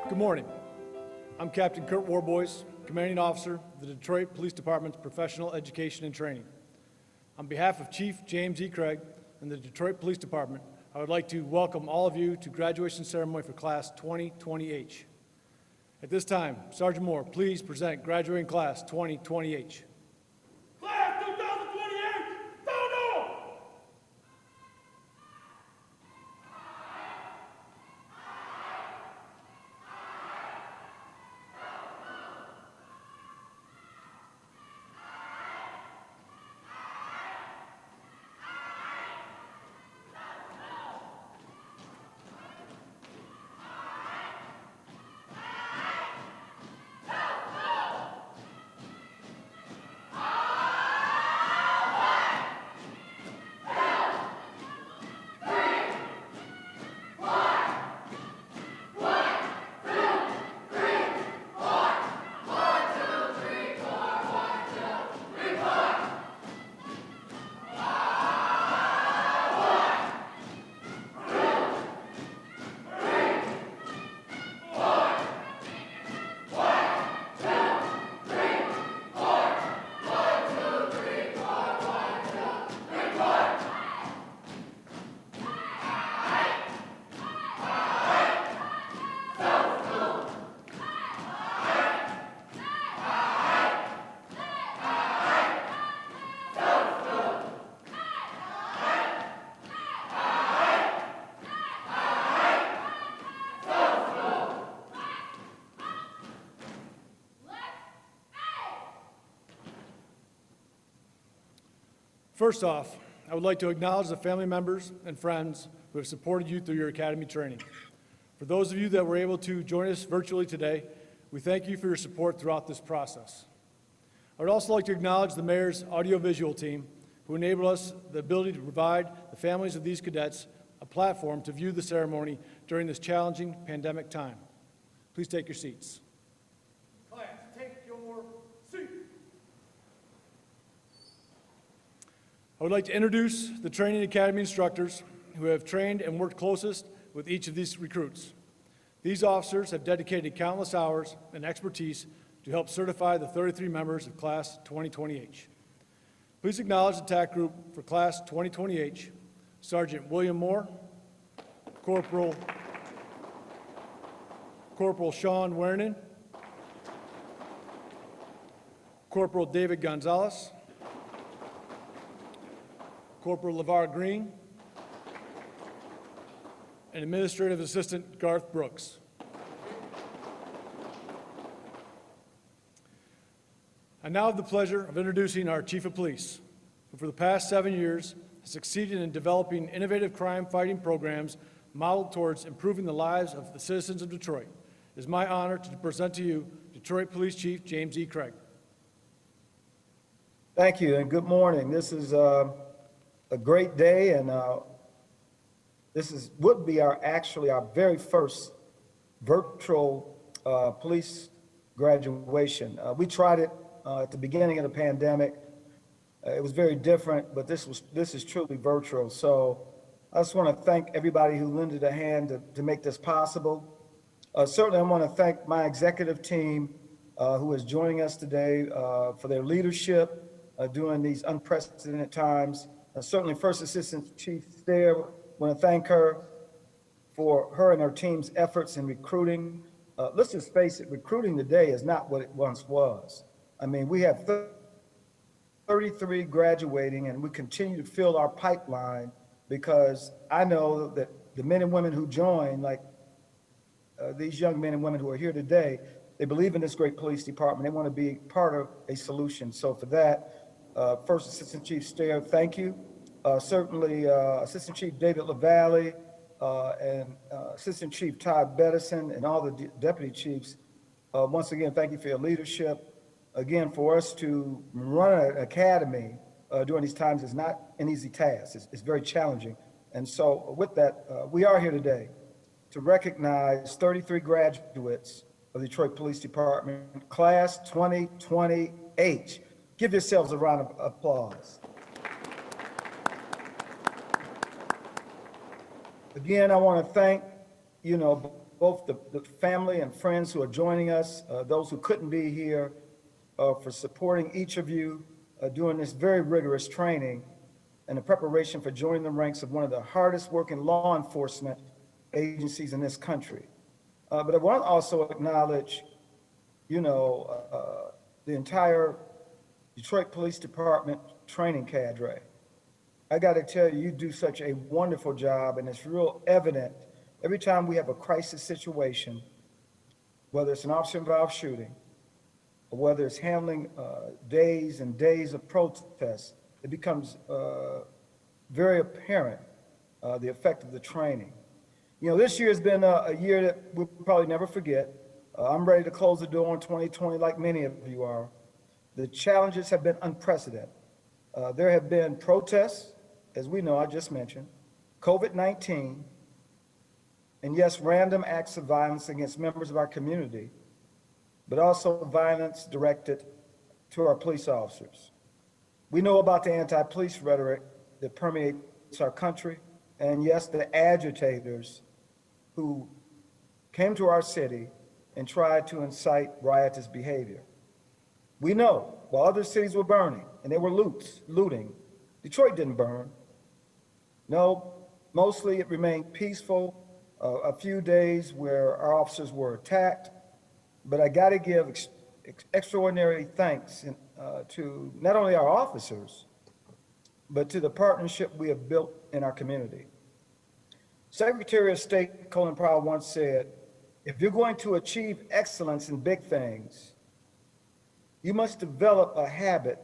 Good morning. I'm Captain Kurt Warboys, Commanding Officer of the Detroit Police Department's Professional Education and Training. On behalf of Chief James E. Craig and the Detroit Police Department, I would like to welcome all of you to graduation ceremony for Class 2020H. At this time, Sergeant Moore, please present graduating Class 2020H. Class 2028, Dono! First off, I would like to acknowledge the family members and friends who have supported you through your academy training. For those of you that were able to join us virtually today, we thank you for your support throughout this process. I would also like to acknowledge the Mayor's audiovisual team who enabled us the ability to provide the families of these cadets a platform to view the ceremony during this challenging pandemic time. Please take your seats. Class, take your seat. I would like to introduce the Training Academy instructors who have trained and worked closest with each of these recruits. These officers have dedicated countless hours and expertise to help certify the 33 members of Class 2020H. Please acknowledge the TAC group for Class 2020H, Sergeant William Moore, Corporal Sean Wernan, Corporal David Gonzalez, Corporal LeVar Green, and Administrative Assistant Garth Brooks. I now have the pleasure of introducing our Chief of Police, who for the past 7 years has succeeded in developing innovative crime-fighting programs modeled towards improving the lives of the citizens of Detroit. It is my honor to present to you Detroit Police Chief James E. Craig. Thank you, and good morning. This is a great day, and would be our very first virtual police graduation. We tried it at the beginning of the pandemic. It was very different, but this is truly virtual. So I just want to thank everybody who lended a hand to make this possible. Certainly, I want to thank my executive team who is joining us today for their leadership during these unprecedented times. Certainly, First Assistant Chief Stair, want to thank her for her and her team's efforts in recruiting. Let's just face it, recruiting today is not what it once was. I mean, we have 33 graduating, and we continue to fill our pipeline because I know that the men and women who join, like these young men and women who are here today, they believe in this great police department. They want to be part of a solution. So for that, First Assistant Chief Stair, thank you. Certainly, Assistant Chief David LaValle and Assistant Chief Todd Bettison and all the deputy chiefs, once again, thank you for your leadership. Again, for us to run an academy during these times is not an easy task. It's very challenging. And so with that, we are here today to recognize 33 graduates of the Detroit Police Department, Class 2020H. Give yourselves a round of applause. Again, I want to thank, both the family and friends who are joining us, those who couldn't be here, for supporting each of you during this very rigorous training and the preparation for joining the ranks of one of the hardest working law enforcement agencies in this country. But I want to also acknowledge, the entire Detroit Police Department training cadre. I got to tell you, you do such a wonderful job, and it's real evident every time we have a crisis situation, whether it's an officer-involved shooting, or whether it's handling days and days of protests, it becomes very apparent the effect of the training. This year has been a year that we'll probably never forget. I'm ready to close the door on 2020 like many of you are. The challenges have been unprecedented. There have been protests, as we know, I just mentioned, COVID-19, and yes, random acts of violence against members of our community, but also violence directed to our police officers. We know about the anti-police rhetoric that permeates our country, and yes, the agitators who came to our city and tried to incite riotous behavior. We know while other cities were burning and they were looting, Detroit didn't burn. No, mostly it remained peaceful. A few days where our officers were attacked, but I got to give extraordinary thanks to not only our officers, but to the partnership we have built in our community. Secretary of State Colin Powell once said, if you're going to achieve excellence in big things, you must develop a habit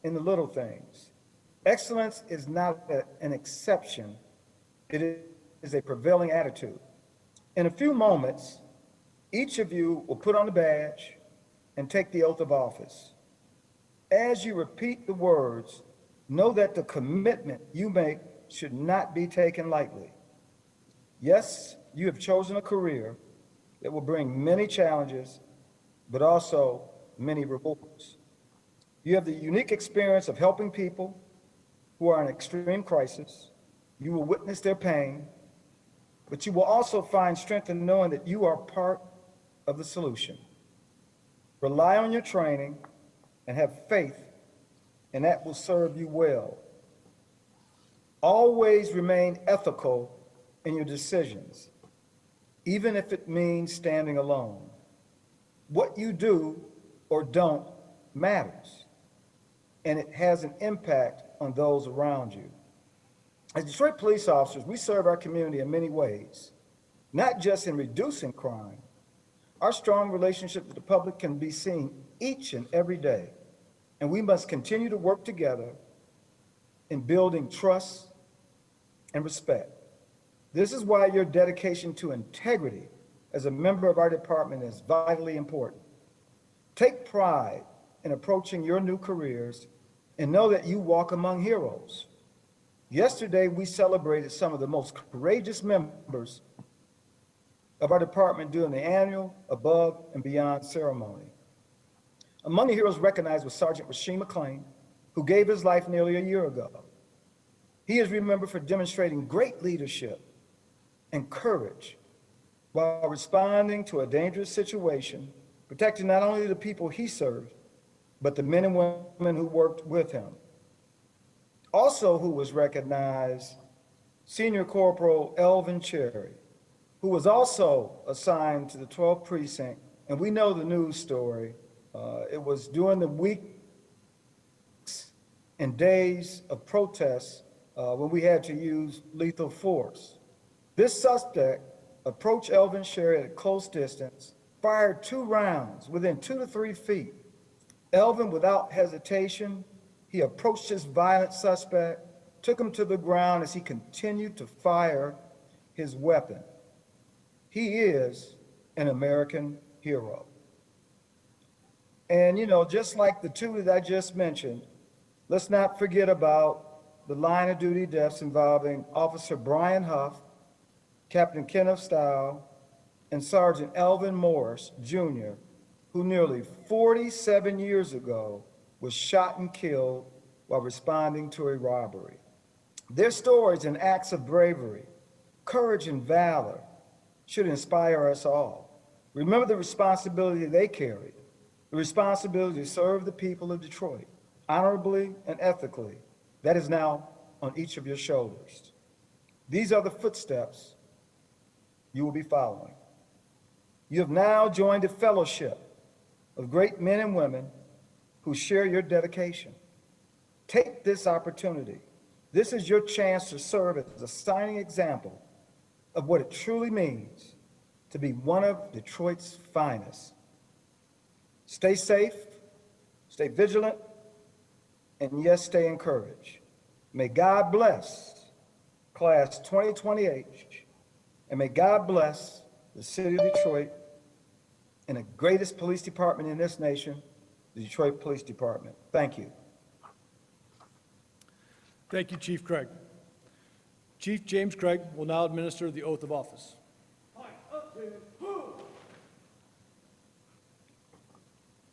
in the little things. Excellence is not an exception, it is a prevailing attitude. In a few moments, each of you will put on the badge and take the oath of office. As you repeat the words, know that the commitment you make should not be taken lightly. Yes, you have chosen a career that will bring many challenges, but also many rewards. You have the unique experience of helping people who are in extreme crisis. You will witness their pain, but you will also find strength in knowing that you are part of the solution. Rely on your training and have faith, and that will serve you well. Always remain ethical in your decisions, even if it means standing alone. What you do or don't matters, and it has an impact on those around you. As Detroit police officers, we serve our community in many ways, not just in reducing crime. Our strong relationship with the public can be seen each and every day, and we must continue to work together in building trust and respect. This is why your dedication to integrity as a member of our department is vitally important. Take pride in approaching your new careers and know that you walk among heroes. Yesterday, we celebrated some of the most courageous members of our department during the annual Above and Beyond ceremony. Among the heroes recognized was Sergeant Rasheem McClain, who gave his life nearly a year ago. He is remembered for demonstrating great leadership and courage while responding to a dangerous situation, protecting not only the people he served, but the men and women who worked with him. Also who was recognized, Senior Corporal Elvin Cherry, who was also assigned to the 12th Precinct, and we know the news story. It was during the weeks and days of protests when we had to use lethal force. This suspect approached Elvin Cherry at a close distance, fired 2 rounds within 2 to 3 feet. Elvin, without hesitation, he approached this violent suspect, took him to the ground as he continued to fire his weapon. He is an American hero. And just like the 2 that I just mentioned, let's not forget about the line of duty deaths involving Officer Brian Huff, Captain Kenneth Stile, and Sergeant Elvin Morris, Jr., who nearly 47 years ago was shot and killed while responding to a robbery. Their stories and acts of bravery, courage, and valor should inspire us all. Remember the responsibility they carried, the responsibility to serve the people of Detroit honorably and ethically. That is now on each of your shoulders. These are the footsteps you will be following. You have now joined a fellowship of great men and women who share your dedication. Take this opportunity. This is your chance to serve as a shining example of what it truly means to be one of Detroit's finest. Stay safe, stay vigilant, and yes, stay encouraged. May God bless Class 2028, and may God bless the city of Detroit and the greatest police department in this nation, the Detroit Police Department. Thank you. Thank you, Chief Craig. Chief James Craig will now administer the oath of office.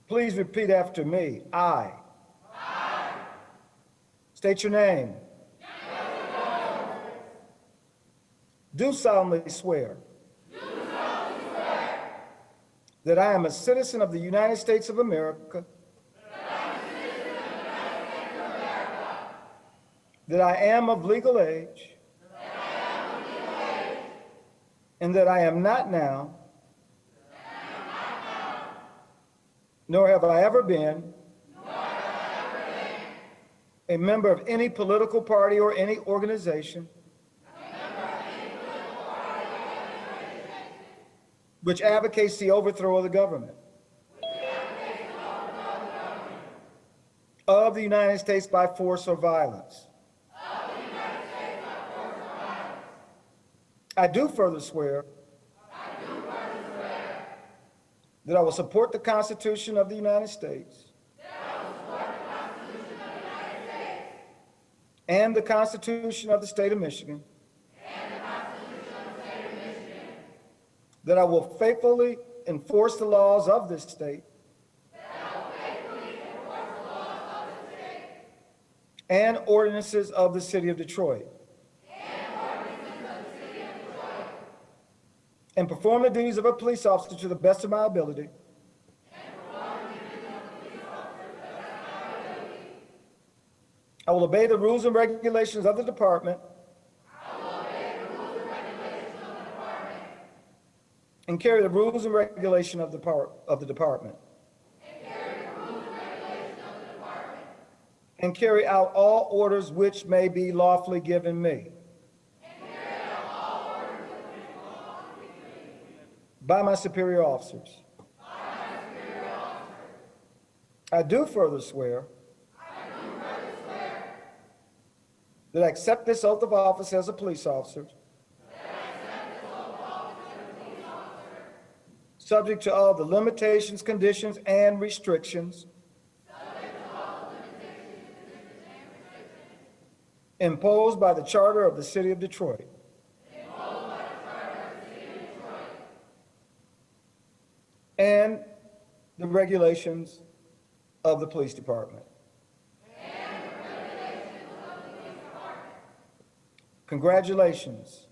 Please repeat after me. I. State your name. Do solemnly swear. That I am a citizen of the United States of America. That I am of legal age. And that I am not now. Nor have I ever been. A member of any political party or any organization. Which advocates the overthrow of the government. Of the United States by force or violence. I do further swear. That I will support the Constitution of the United States. And the Constitution of the State of Michigan. That I will faithfully enforce the laws of this state. And ordinances of the city of Detroit. And perform the duties of a police officer to the best of my ability. I will obey the rules and regulations of the department. And carry the rules and regulations of the department. And carry out all orders which may be lawfully given me. By my superior officers. I do further swear. That I accept this oath of office as a police officer. Subject to all the limitations, conditions, and restrictions. Imposed by the Charter of the City of Detroit. And the regulations of the police department. Congratulations.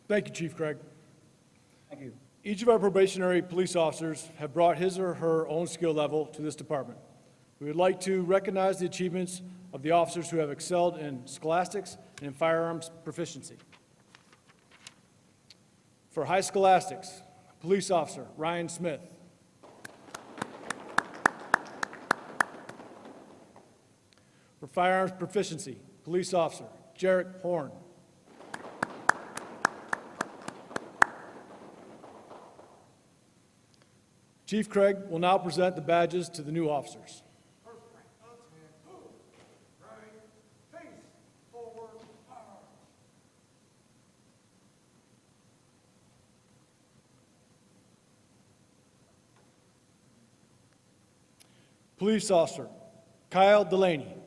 Thank you, Chief Craig. Thank you. Each of our probationary police officers have brought his or her own skill level to this department. We would like to recognize the achievements of the officers who have excelled in scholastics and in firearms proficiency. For high scholastics, Police Officer Ryan Smith. For firearms proficiency, Police Officer Jarek Horn. Chief Craig will now present the badges to the new officers. Police Officer Kyle Delaney.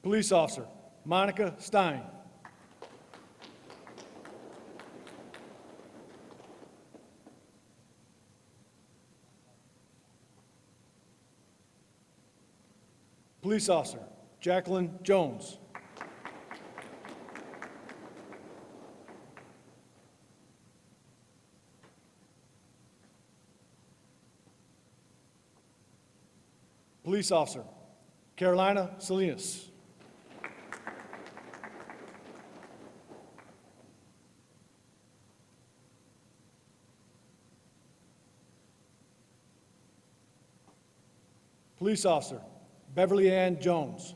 Police Officer Monica Stein. Police Officer Jacqueline Jones. Police Officer Carolina Salinas. Police Officer Beverly Ann Jones.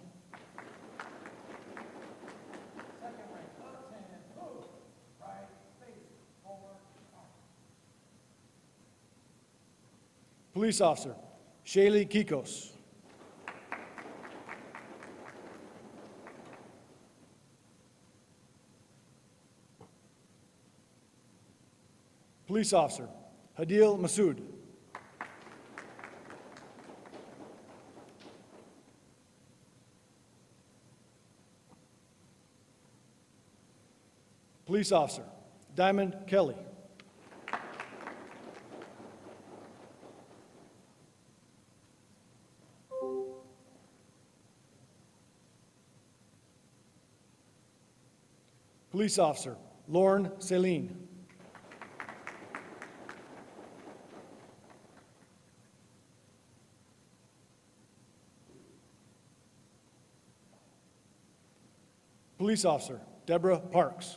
Police Officer Shaylee Kikos. Police Officer Hadil Masood. Police Officer Diamond Kelly. Police Officer Lauren Celine. Police Officer Deborah Parks.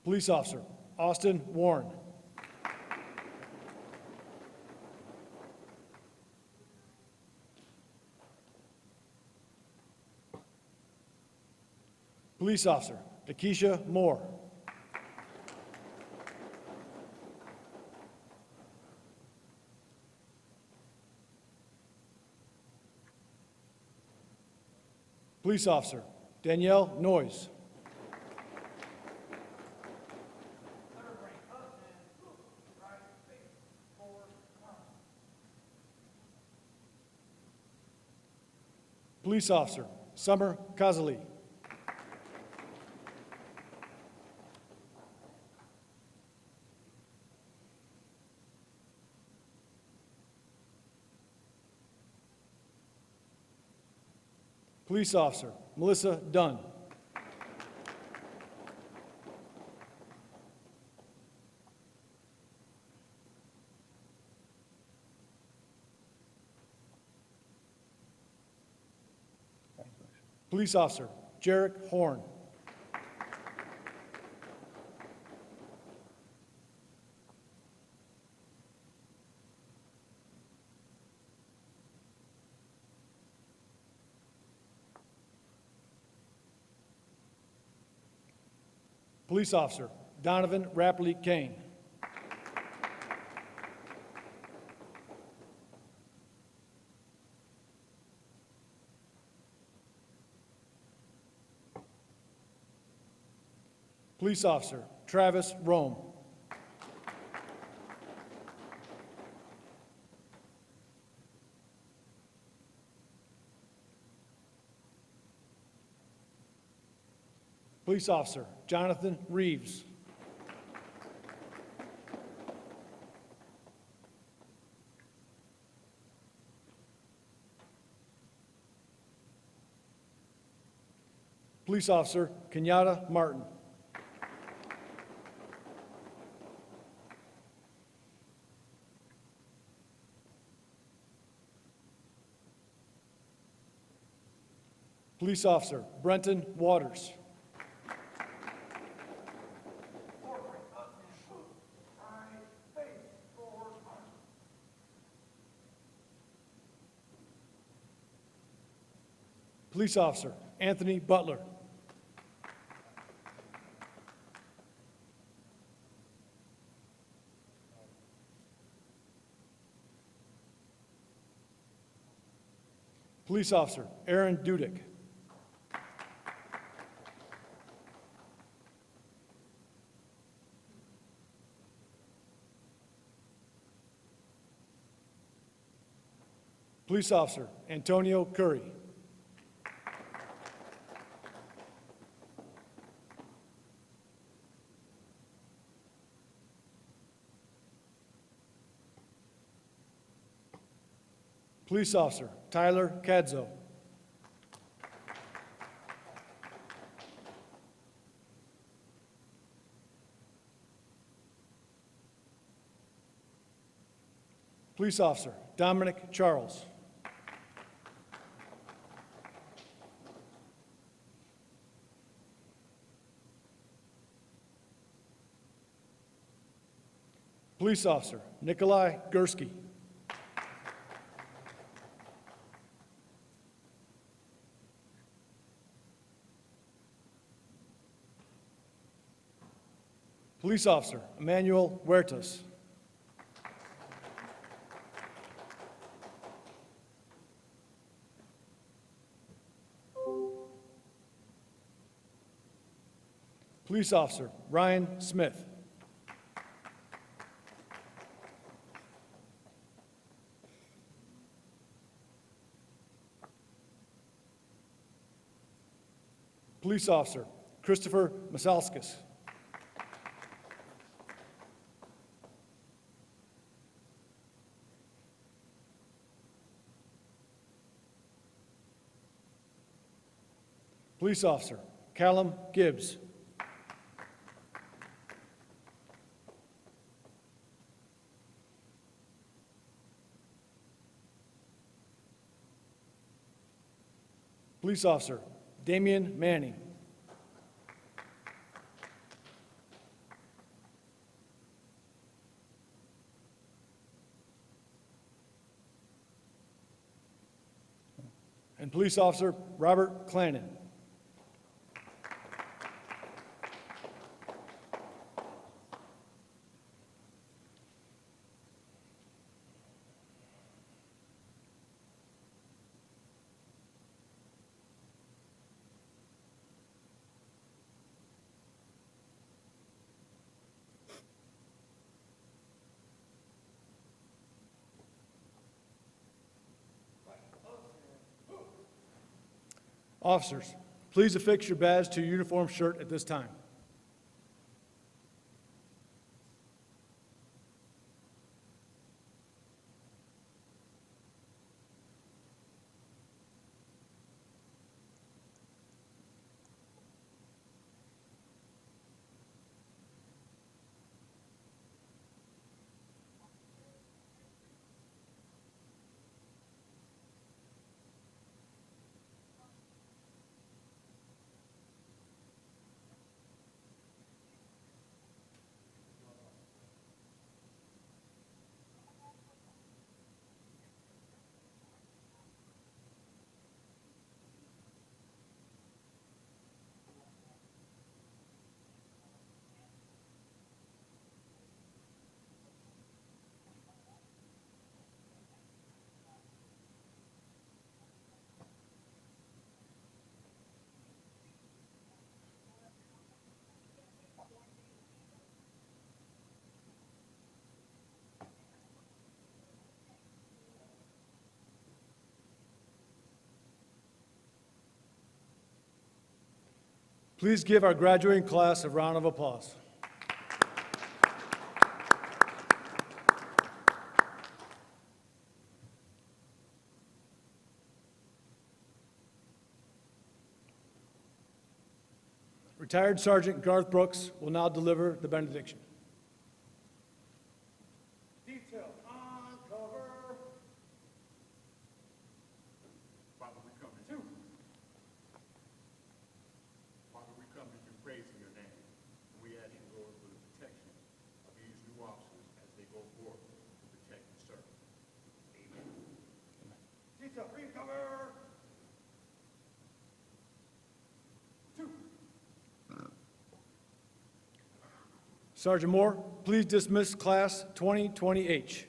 Police Officer Austin Warren. Police Officer Takesha Moore. Police Officer Danielle Noyes. Police Officer Summer Kazali. Police Officer Melissa Dunn. Police Officer Jarek Horn. Police Officer Donovan Rapley Kane. Police Officer Travis Rome. Police Officer Jonathan Reeves. Police Officer Kenyatta Martin. Police Officer Brenton Waters. Police Officer Anthony Butler. Police Officer Aaron Dudick. Police Officer Antonio Curry. Police Officer Tyler Cadzo. Police Officer Dominic Charles. Police Officer Nikolai Gursky. Police Officer Emmanuel Huertas. Police Officer Ryan Smith. Police Officer Christopher Masalskis. Police Officer Callum Gibbs. Police Officer Damian Manning. And Police Officer Robert Clannon. Officers, please affix your badge to your uniform shirt at this time. Please give our graduating class a round of applause. Retired Sergeant Garth Brooks will now deliver the benediction. Detail on cover. Father, we come to you. Father, we come to you praising your name. We ask you, Lord, for the protection of these new officers as they go forth to protect and serve. Amen. Detail green cover. Sergeant Moore, please dismiss Class 2020H.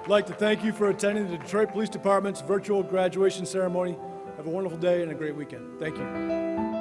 I'd like to thank you for attending the Detroit Police Department's virtual graduation ceremony. Have a wonderful day and a great weekend. Thank you.